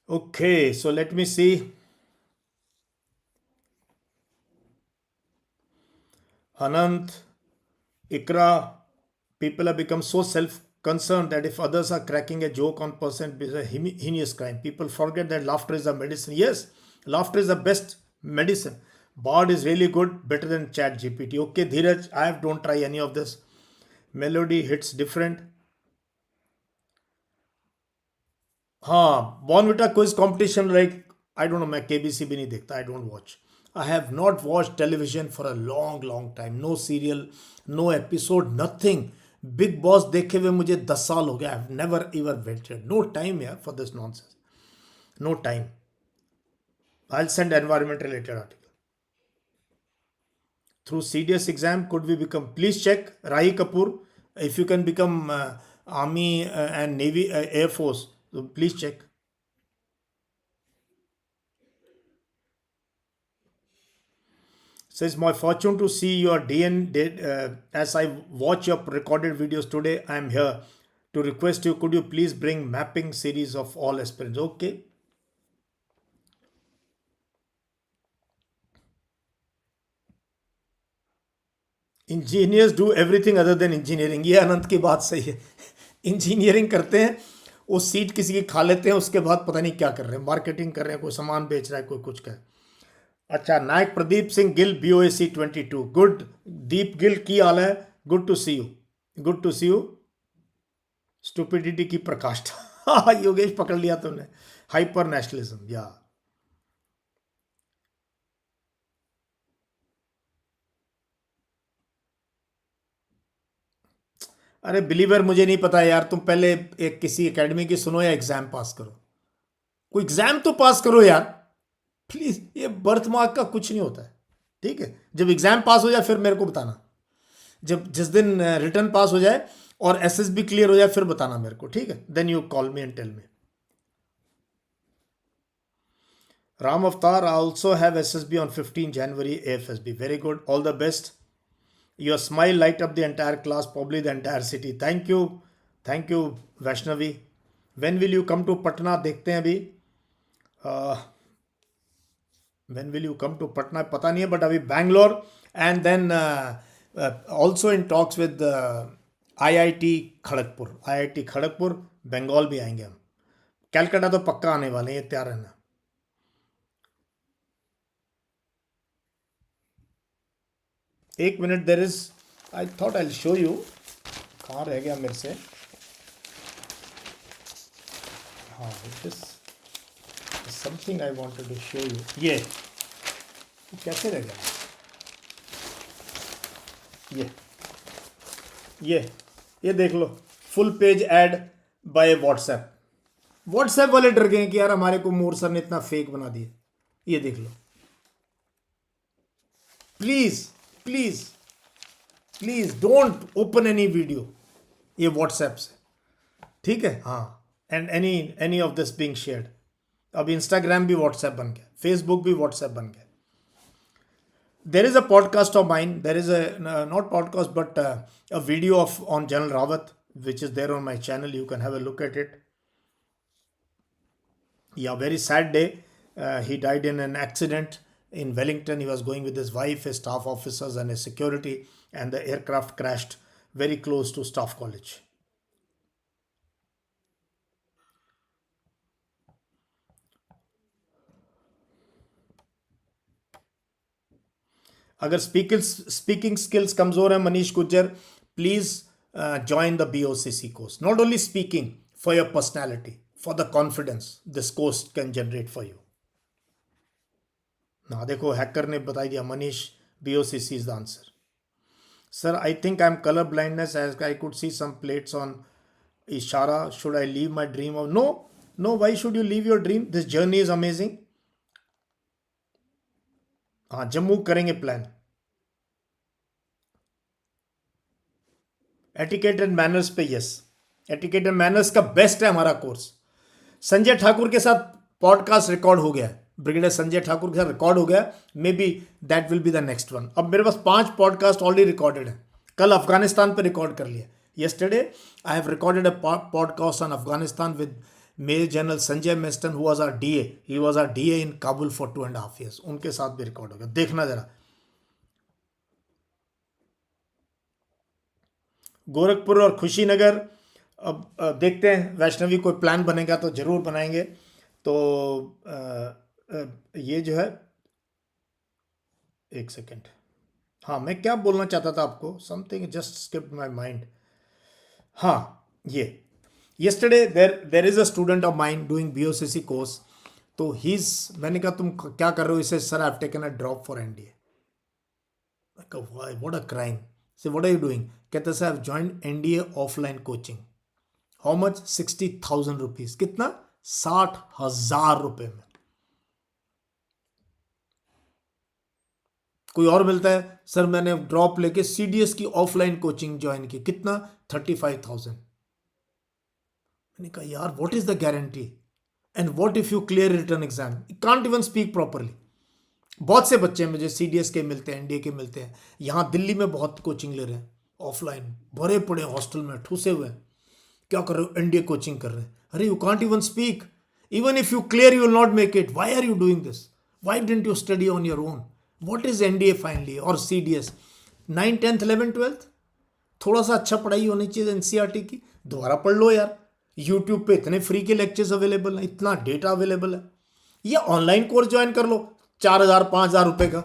Okay, so let me see. Anant, Ikra, people have become so self-concerned that if others are cracking a joke on person, it's a heinous crime. People forget that laughter is a medicine. Yes, laughter is the best medicine. Bard is really good, better than Chat GPT. Okay, Dheeraj, don't try any of this. Melody hits different. हाँ, Bonvita quiz competition, like I don't know, मैं KBC भी नहीं देखता. I don't watch. I have not watched television for a long time. No serial, no episode, nothing. Big Boss देखे हुए मुझे 10 साल हो गया. I've never ever ventured. No time here for this nonsense. No time. I'll send environment related article. Through CDS exam, could we become? Please check Rahi Kapoor. If you can become Army and Navy, Air Force, so please check. Says, my fortune to see your as I watch your recorded videos today. I am here. to request you, could you please bring mapping series of all aspirants? Okay. Engineers do everything other than engineering, ये अनंत की बात सही है। Engineering करते हैं, वो seat किसी की खा लेते हैं, उसके बाद पता नहीं क्या कर रहे हैं, मार्केटिंग कर रहे हैं, कोई सामान बेच रहा है, कोई कुछ कर। अच्छा, नायक प्रदीप सिंह गिल, BOAC 22, गुड। दीप गिल की हाल है? Good to see you, good to see you. Stupidity की प्रकाष्ठा योगेश पकड़ लिया तुमने। हाइपर नेशनलिज्म, या अरे बिलीवर, मुझे नहीं पता यार, तुम पहले एक किसी एकेडमी की सुनो या एग्जाम पास करो, कोई एग्जाम तो पास करो यार प्लीज। ये बर्थ मार्क का कुछ नहीं होता है, ठीक है? जब एग्जाम पास हो जाए फिर मेरे को बताना, जब जिस दिन रिटर्न पास हो जाए और SSB क्लियर हो जाए फिर बताना मेरे को, ठीक है? Then you call me and tell me. Ram Avatar, I also have SSB on 15 January AFSB. Very good. All the best. Your smile light up the entire class, probably the entire city. Thank you. Thank you, Vaishnavi. When will you come to Patna? देखते हैं अभी। When will you come to Patna? पता नहीं है, but अभी Bangalore and then also in talks with IIT Kharagpur, IIT Kharagpur, Bengal भी आएंगे हम। कैलकाटा तो पक्का आने वाले हैं, ये तैयार रहना। एक minute, there is, I thought I show you, कहाँ रह गया मेरे से? हाँ, this something I wanted to show you. ये कैसे रह गया? ये देख लो, full page ad by WhatsApp. WhatsApp वाले डर गए कि यार हमारे को मोर सर ने इतना फेक बना दिया। ये देख लो, please please please don't open any video, ये व्हाट्सएप से, ठीक है? हाँ, and any of this being shared. अब इंस्टाग्राम भी व्हाट्सएप बन गया, फेसबुक भी व्हाट्सएप बन गया। There is a podcast of mine, there is a not podcast but a video of on general Rawat which is there on my channel. You can have a look at it. Yeah, very sad day. He died in an accident in Wellington. He was going with his wife, his staff officers and his security, and the aircraft crashed very close to Staff College. अगर speaking skills कमजोर है Manish Gujjar, please join the BOCC course. Not only speaking, for your personality, for the confidence this course can generate for you. ना देखो, hacker ने बता दिया, Manish, BOCC is the answer. Sir, I think I'm color blindness as I could see some plates on Ishara. Should I leave my dream? Or no, why should you leave your dream? This journey is amazing. हाँ, जम्मू करेंगे plan. Etiquette and manners पे, yes, etiquette and manners का best है हमारा course. Sanjay Thakur के साथ podcast record हो गया है, ब्रिगेडियर संजय ठाकुर के साथ रिकॉर्ड हो गया, may be that will be the next one. अब मेरे पास 5 पॉडकास्ट ऑलरेडी रिकॉर्डेड है। कल अफगानिस्तान पे रिकॉर्ड कर लिया। Yesterday I have recorded a podcast on Afghanistan with major general Sanjay Meston, who was our DA, he was our DA in Kabul for 2.5 years। उनके साथ भी रिकॉर्ड हो गया, देखना जरा। गोरखपुर और खुशीनगर, अब देखते हैं, वैष्णवी कोई प्लान बनेगा तो जरूर बनाएंगे। तो ये जो है, एक सेकेंड, हाँ, मैं क्या बोलना चाहता था आपको, something just skipped my mind. हाँ, ये yesterday there is a student of mine doing BOCC course, तो मैंने कहा तुम क्या कर रहे हो? इसे, sir I have taken a drop for NDA। What a crime. से व्हाट आर यू डूइंग? कहते sir I have joined NDA offline coaching. How much? 60,000 rupees. कितना? 60,000 रुपए में। कोई और मिलता है, सर मैंने ड्रॉप लेके CDS की ऑफलाइन कोचिंग ज्वाइन की, कितना? 35,000। मैंने कहा यार what is the guarantee, and what if you clear return exam? Can't even speak properly. बहुत से बच्चे मुझे CDS के मिलते हैं, NDA के मिलते हैं, यहाँ दिल्ली में बहुत कोचिंग ले रहे हैं ऑफलाइन, भरे पड़े हॉस्टल में ठूसे हुए हैं। क्या कर रहे हो, एनडीए कोचिंग कर रहे हैं, अरे you can't even speak, even if you clear you will not make it, why are you doing this, why didn't you study on your own, what is NDA finally और CDS, 9 10th 11th 12th, थोड़ा सा अच्छा पढ़ाई होनी चाहिए NCERT की, दोबारा पढ़ लो यार, यूट्यूब पे इतने फ्री के लेक्चर्स अवेलेबल हैं, इतना डेटा अवेलेबल है, या ऑनलाइन कोर्स ज्वाइन कर लो 4,000 5,000 रुपए का,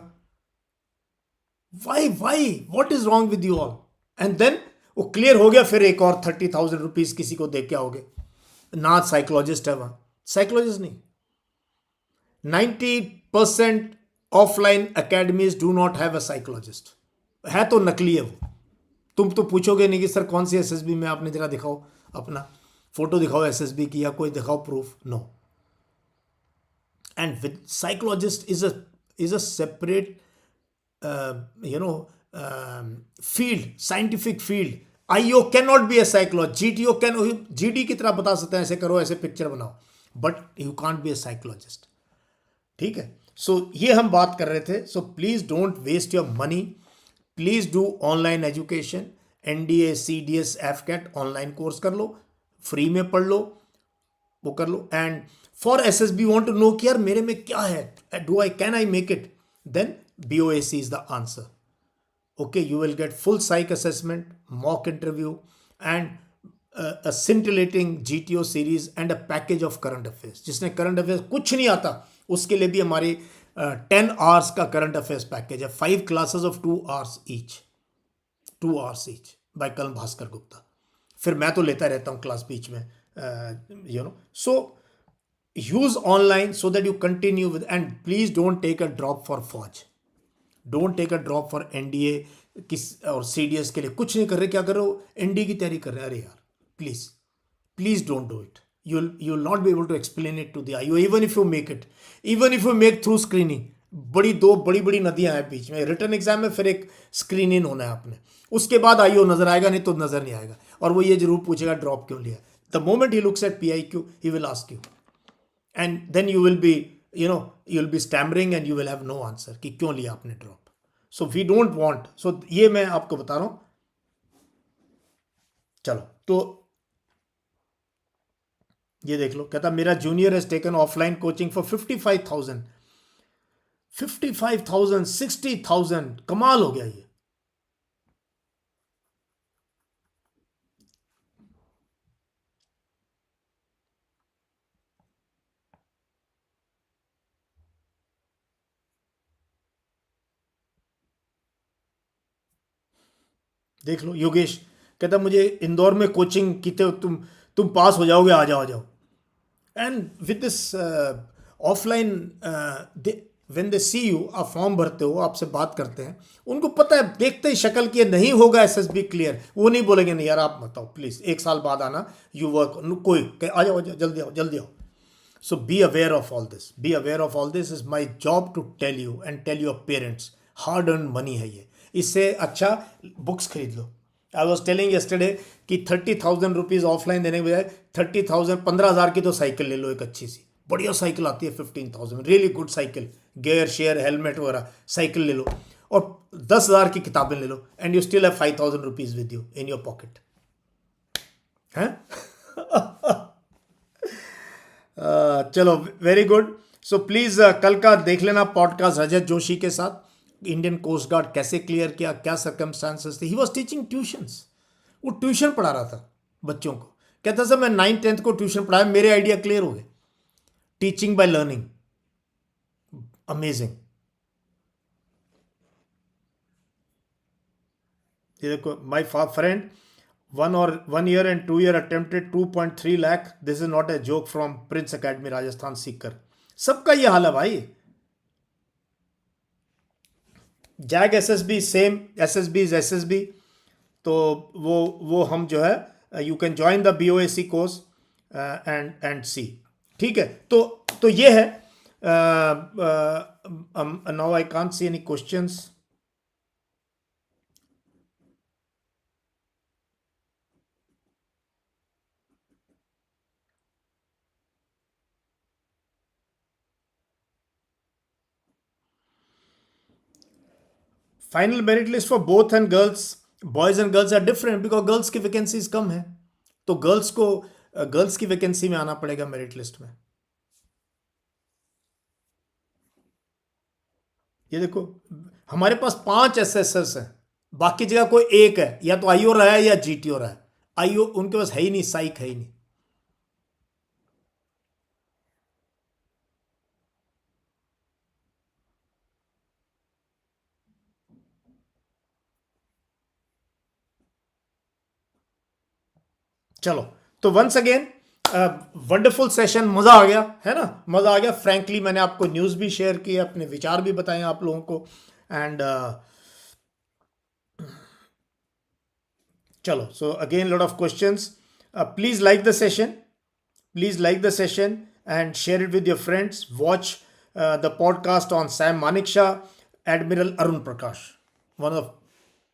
why what is wrong with you all, and then वो क्लियर हो गया, फिर एक और 30,000 रुपीज किसी को दे के आओगे, ना साइकोलॉजिस्ट है वहां, साइकोलॉजिस्ट नहीं, 90% offline academies do not have a psychologist, है तो नकली है वो, तुम तो पूछोगे नहीं कि सर कौन सी एसएसबी में, आपने जरा दिखाओ अपना फोटो दिखाओ एसएसबी की, या कोई दिखाओ proof, no, and with psychologist is a separate field, scientific field. IO cannot be a psychologist. GTO can, GD की तरह बता सकते हैं ऐसे करो ऐसे पिक्चर बनाओ, but you can't be a psychologist, ठीक है। सो ये हम बात कर रहे थे, so please don't waste your money, please do online education, NDA CDS AFCAT online course कर लो, फ्री में पढ़ लो, वो कर लो, and for SSB want to know कि यार मेरे में क्या है, do I can I make it, then BOAC is the answer. Okay, you will get full psych assessment, mock interview, and a scintillating GTO series and a package of current affairs. जिसने current affairs कुछ नहीं आता उसके लिए भी हमारी 10 hours का current affairs package है, 5 classes of 2 hours each, 2 hours each by कल भास्कर गुप्ता, फिर मैं तो लेता रहता हूँ क्लास बीच में, so use online so that you continue with, and please don't take a drop for FOJ, don't take a drop for NDA किस और सीडीएस के लिए, कुछ नहीं कर रहे, क्या कर रहे हो, एनडीए की तैयारी कर रहे हैं, अरे यार please please don't do it, you will not be able to explain it to the IO, even if you make it, even if you make through screening, दो बड़ी बड़ी नदियां हैं बीच में, रिटर्न एग्जाम में फिर एक स्क्रीनिंग होना है आपने, उसके बाद आईओ नजर आएगा, नहीं तो नजर नहीं आएगा, और वो ये जरूर पूछेगा ड्रॉप क्यों लिया, the moment he looks at PIQ he will ask you, and then you will be you will be stammering and you will have no answer कि क्यों लिया आपने drop. So we don't want, so ये मैं आपको बता रहा हूं, चलो तो ये देख लो, कहता मेरा junior has taken offline coaching for 55,000, 60,000, कमाल हो गया ये, देख लो। योगेश कहता मुझे इंदौर में कोचिंग की, तो तुम पास हो जाओगे, आ जाओ आ जाओ, and with this offline when they see you, आप फॉर्म भरते हो, आपसे बात करते हैं, उनको पता है, देखते ही शक्ल की नहीं होगा एसएसबी क्लियर, वो नहीं बोलेंगे नहीं यार आप बताओ प्लीज, एक साल बाद आना, यू वर्क, कोई आ जाओ जल्दी आओ जल्दी आओ। So be aware of all this, be aware of all this, is my job to tell you and tell your parents, hard earn money है ये, इससे अच्छा बुक्स खरीद लो। आई वॉज टेलिंग यस्टरडे कि 30,000 रुपीज़ ऑफलाइन देने के बजाय 30,000 15,000 की तो साइकिल ले लो, एक अच्छी सी बढ़िया साइकिल आती है 15,000, really good cycle, gear share helmet वगैरह साइकिल ले लो, और 10,000 की किताबें ले लो, and you still have 5,000 rupees with you in your pocket, हैं? चलो वेरी गुड। सो प्लीज़ कल का देख लेना पॉडकास्ट रजत जोशी के साथ, इंडियन कोस्ट गार्ड कैसे क्लियर किया, क्या सर्कमस्टांसेस थे, ही वॉज टीचिंग ट्यूशंस, वो ट्यूशन पढ़ा रहा था बच्चों को, कहता सर मैं 9th 10th को ट्यूशन पढ़ाया, मेरे आइडिया क्लियर हो गए, टीचिंग बाय लर्निंग, अमेजिंग। ये देखो, my friend 1 year and 2 year attempted 2.3 lakh, this is not a joke, from Prince academy Rajasthan Sikar, सबका ये हाल है भाई। JAG SSB same, SSB is SSB, तो वो हम जो है, you can join the BOAC course and see, ठीक है। तो ये है, now I can't see any questions. Final merit list for both and girls, boys and girls are different because girls की वैकेंसीज कम है, तो गर्ल्स की वैकेंसी में आना पड़ेगा मेरिट लिस्ट में। ये देखो, हमारे पास 5 एसएसएस हैं, बाकी जगह कोई एक है, या तो आईओ रहा है या जीटीओ रहा है। आईओ उनके पास है ही नहीं, साइक है ही नहीं। चलो, तो वंस अगेन वंडरफुल सेशन, मजा आ गया है ना, मजा आ गया। फ्रैंकली मैंने आपको न्यूज़ भी शेयर की, अपने विचार भी बताए आप लोगों को। एंड चलो, so again lot of questions. Please like the session, please like the session and share it with your friends. Watch the podcast on Sam Manekshaw, Admiral Arun Prakash, one of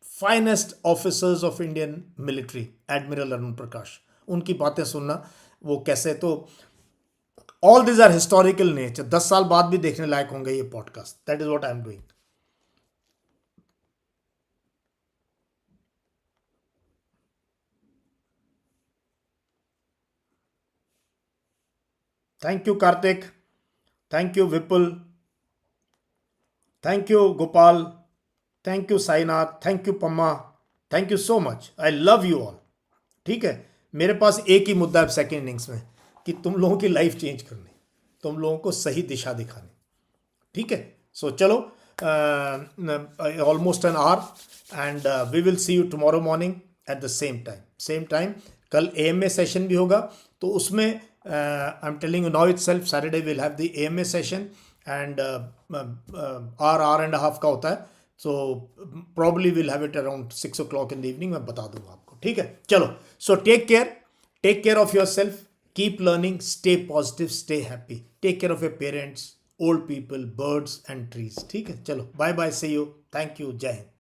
finest officers of Indian military, Admiral Arun Prakash. उनकी बातें सुनना, वो कैसे, तो all this are historical nature, 10 साल बाद भी देखने लायक होंगे ये podcast. That is what I am doing. Thank you Kartik, thank you Vipul, thank you Gopal, thank you Sainath, thank you Pamma, thank you so much, I love you all. ठीक है, मेरे पास एक ही मुद्दा है सेकेंड इनिंग्स में, कि तुम लोगों की लाइफ चेंज करनी, तुम लोगों को सही दिशा दिखानी। ठीक है, सो चलो, almost an hour, and we will see you tomorrow morning at the same time. कल एएमए सेशन भी होगा, तो उसमें I am telling you now itself, Saturday will have the AMA session, and hour and half का होता है, so probably will have it around 6 o'clock in the evening, मैं बता दूंगा आपको। ठीक है, चलो, so take care of your self, keep learning, stay positive, stay happy, take care of your parents, old people, birds and trees. ठीक है, चलो, bye bye, see you, thank you, जय हिंद।